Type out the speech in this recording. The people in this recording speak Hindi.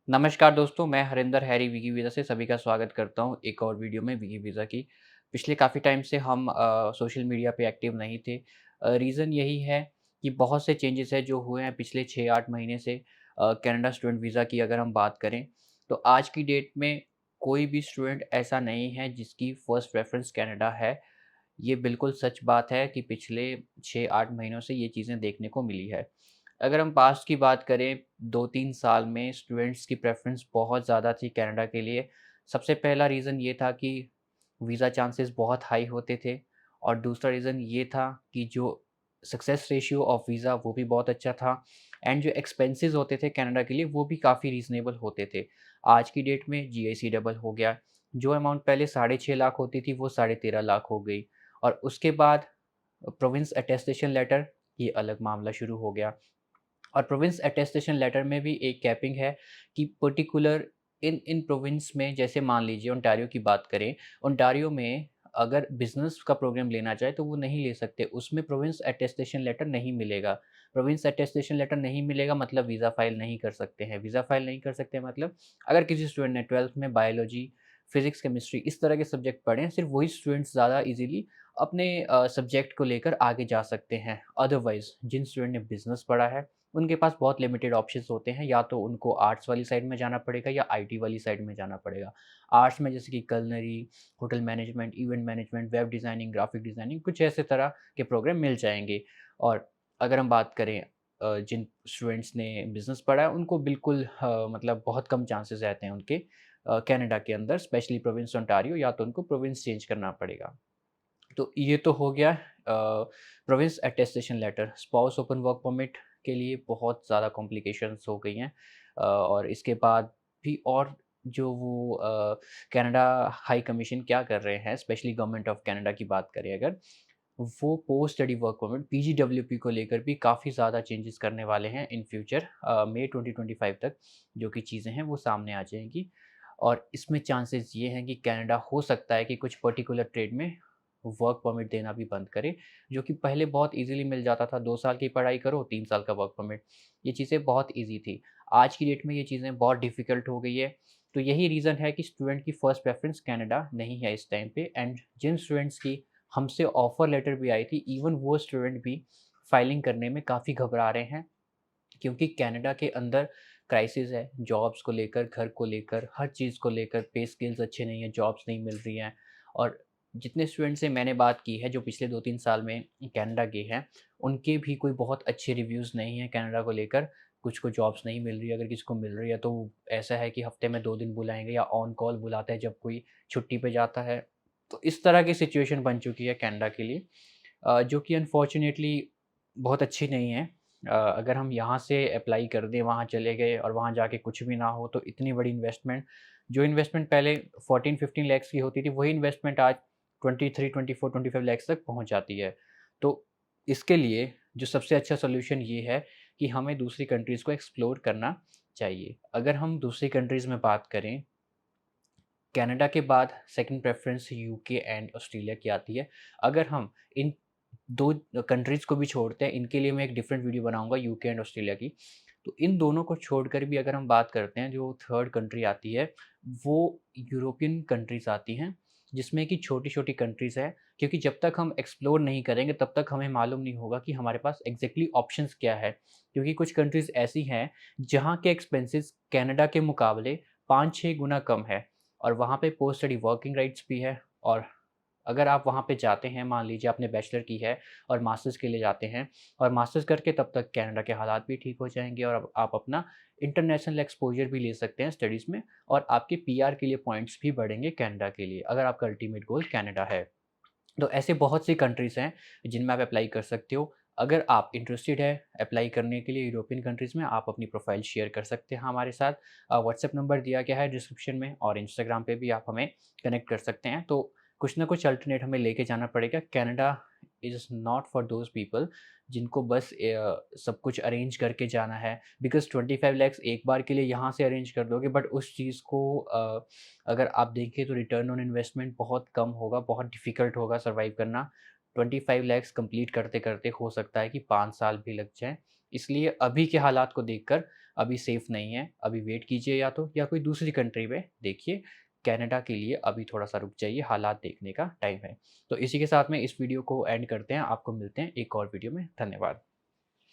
नमस्कार दोस्तों, मैं हरिंदर हैरी विकी वीज़ा से सभी का स्वागत करता हूँ एक और वीडियो में विकी वीज़ा की। पिछले काफ़ी टाइम से हम सोशल मीडिया पे एक्टिव नहीं थे। रीज़न यही है कि बहुत से चेंजेस हैं जो हुए हैं पिछले 6-8 महीने से कनाडा स्टूडेंट वीज़ा की अगर हम बात करें, तो आज की डेट में कोई भी स्टूडेंट ऐसा नहीं है जिसकी फर्स्ट प्रेफ़रेंस कनाडा है। ये बिल्कुल सच बात है कि पिछले 6-8 महीनों से ये चीज़ें देखने को मिली है। अगर हम पास्ट की बात करें 2-3 साल में स्टूडेंट्स की प्रेफ़रेंस बहुत ज़्यादा थी कनाडा के लिए। सबसे पहला रीज़न ये था कि वीज़ा चांसेस बहुत हाई होते थे और दूसरा रीज़न ये था कि जो सक्सेस रेशियो ऑफ वीज़ा वो भी बहुत अच्छा था एंड जो एक्सपेंसेस होते थे कनाडा के लिए वो भी काफ़ी रीज़नेबल होते थे। आज की डेट में जीआईसी डबल हो गया। जो अमाउंट पहले 6.5 लाख होती थी वो 13.5 लाख हो गई और उसके बाद प्रोविंस अटेस्टेशन लेटर ये अलग मामला शुरू हो गया। और प्रोविंस अटेस्टेशन लेटर में भी एक कैपिंग है कि पर्टिकुलर इन इन प्रोविंस में जैसे मान लीजिए ओंटारियो की बात करें, ओंटारियो में अगर बिज़नेस का प्रोग्राम लेना चाहे तो वो नहीं ले सकते, उसमें प्रोविंस अटेस्टेशन लेटर नहीं मिलेगा। प्रोविंस अटेस्टेशन लेटर नहीं मिलेगा मतलब वीज़ा फाइल नहीं कर सकते हैं, वीज़ा फाइल नहीं कर सकते मतलब अगर किसी स्टूडेंट ने 12th में बायोलॉजी, फिज़िक्स, केमिस्ट्री इस तरह के सब्जेक्ट पढ़े हैं, सिर्फ़ वही स्टूडेंट्स ज़्यादा ईज़िली अपने सब्जेक्ट को लेकर आगे जा सकते हैं। अदरवाइज़ जिन स्टूडेंट ने बिज़नेस पढ़ा है उनके पास बहुत लिमिटेड ऑप्शंस होते हैं, या तो उनको आर्ट्स वाली साइड में जाना पड़ेगा या आईटी वाली साइड में जाना पड़ेगा। आर्ट्स में जैसे कि culinary, hotel management, event management, web designing, graphic designing कुछ ऐसे तरह के प्रोग्राम मिल जाएँगे। और अगर हम बात करें जिन स्टूडेंट्स ने बिज़नेस पढ़ा है उनको बिल्कुल मतलब बहुत कम चांसेस रहते हैं उनके कनाडा के अंदर स्पेशली प्रोविंस ओंटारियो, या तो उनको प्रोविंस चेंज करना पड़ेगा। तो ये तो हो गया province attestation letter. Spouse open work permit के लिए बहुत ज़्यादा कॉम्प्लिकेशंस हो गई हैं और इसके बाद भी और जो वो कनाडा हाई कमीशन क्या कर रहे हैं, स्पेशली गवर्नमेंट ऑफ कनाडा की बात करें अगर, वो post study work permit PGWP को लेकर भी काफ़ी ज़्यादा चेंजेस करने वाले हैं इन फ्यूचर मई 2025 तक जो कि चीज़ें हैं वो सामने आ जाएँगी। और इसमें चांसेस ये हैं कि कनाडा हो सकता है कि कुछ पर्टिकुलर ट्रेड में वर्क परमिट देना भी बंद करे, जो कि पहले बहुत ईज़िली मिल जाता था, 2 साल की पढ़ाई करो, 3 साल का वर्क परमिट। ये चीज़ें बहुत ईज़ी थी। आज की डेट में ये चीज़ें बहुत डिफ़िकल्ट हो गई है। तो यही रीज़न है कि स्टूडेंट की फर्स्ट प्रेफ़रेंस कनाडा नहीं है इस टाइम पे एंड जिन स्टूडेंट्स की हमसे ऑफ़र लेटर भी आई थी, इवन वो स्टूडेंट भी फाइलिंग करने में काफ़ी घबरा रहे हैं, क्योंकि कनाडा के अंदर क्राइसिस है, जॉब्स को लेकर, घर को लेकर, हर चीज़ को लेकर, पे स्केल्स अच्छे नहीं हैं, जॉब्स नहीं मिल रही हैं। और जितने स्टूडेंट से मैंने बात की है, जो पिछले 2-3 साल में कनाडा गए हैं, उनके भी कोई बहुत अच्छे रिव्यूज़ नहीं हैं कनाडा को लेकर। कुछ को जॉब्स नहीं मिल रही है, अगर किसी को मिल रही है तो वो ऐसा है कि हफ़्ते में 2 दिन बुलाएँगे या ऑन कॉल बुलाते हैं जब कोई छुट्टी पे जाता है। तो इस तरह की सिचुएशन बन चुकी है कनाडा के लिए, जो कि अनफॉर्च्युनेटली बहुत अच्छी नहीं है। अगर हम यहाँ से अप्लाई कर दें, वहाँ चले गए और वहाँ जाके कुछ भी ना हो, तो इतनी बड़ी इन्वेस्टमेंट, जो इन्वेस्टमेंट पहले 14-15 लैक्स की होती थी, वही इन्वेस्टमेंट आज 23, 24, 25 लैक्स तक पहुँच जाती है। तो इसके लिए जो सबसे अच्छा सॉल्यूशन ये है कि हमें दूसरी कंट्रीज़ को एक्सप्लोर करना चाहिए। अगर हम दूसरी कंट्रीज़ में बात करें, कनाडा के बाद second preference UK and Australia की आती है। अगर हम इन 2 कंट्रीज़ को भी छोड़ते हैं, इनके लिए मैं एक डिफरेंट वीडियो बनाऊँगा यूके एंड ऑस्ट्रेलिया की। तो इन दोनों को छोड़कर भी अगर हम बात करते हैं, जो थर्ड कंट्री आती है, वो यूरोपियन कंट्रीज़ आती हैं, जिसमें कि छोटी-छोटी कंट्रीज़ हैं, क्योंकि जब तक हम एक्सप्लोर नहीं करेंगे, तब तक हमें मालूम नहीं होगा कि हमारे पास एग्ज़ैक्टली ऑप्शंस क्या है। क्योंकि कुछ कंट्रीज़ ऐसी हैं, जहाँ के एक्सपेंसेस कनाडा के मुकाबले 5-6 गुना कम है। और वहाँ पे पोस्ट स्टडी वर्किंग राइट्स भी है। और अगर आप वहाँ पे जाते हैं, मान लीजिए आपने बैचलर की है और मास्टर्स के लिए जाते हैं और मास्टर्स करके तब तक कनाडा के हालात भी ठीक हो जाएँगे और अब आप अपना इंटरनेशनल एक्सपोज़र भी ले सकते हैं स्टडीज़ में और आपके पीआर के लिए पॉइंट्स भी बढ़ेंगे कनाडा के लिए, अगर आपका अल्टीमेट गोल कनाडा है। तो ऐसे बहुत सी कंट्रीज़ हैं जिनमें आप अप्लाई कर सकते हो। अगर आप इंटरेस्टेड है अप्लाई करने के लिए यूरोपियन कंट्रीज़ में, आप अपनी प्रोफ़ाइल शेयर कर सकते हैं हमारे साथ। व्हाट्सएप नंबर दिया गया है डिस्क्रिप्शन में और इंस्टाग्राम पे भी आप हमें कनेक्ट कर सकते हैं। तो कुछ ना कुछ अल्टरनेट हमें लेके जाना पड़ेगा। Canada is not for those people जिनको बस सब कुछ अरेंज करके जाना है। बिकॉज़ 25 लैक्स एक बार के लिए यहाँ से अरेंज कर दोगे, बट उस चीज़ को अगर आप देखें तो रिटर्न ऑन इन्वेस्टमेंट बहुत कम होगा, बहुत डिफ़िकल्ट होगा सर्वाइव करना। 25 लैक्स कंप्लीट करते-करते हो सकता है कि 5 साल भी लग जाएँ। इसलिए अभी के हालात को देखकर अभी सेफ़ नहीं है, अभी वेट कीजिए या कोई दूसरी कंट्री में देखिए। कनाडा के लिए अभी थोड़ा-सा रुक जाइए, हालात देखने का टाइम है। तो इसी के साथ में इस वीडियो को एंड करते हैं, आपको मिलते हैं एक और वीडियो में। धन्यवाद।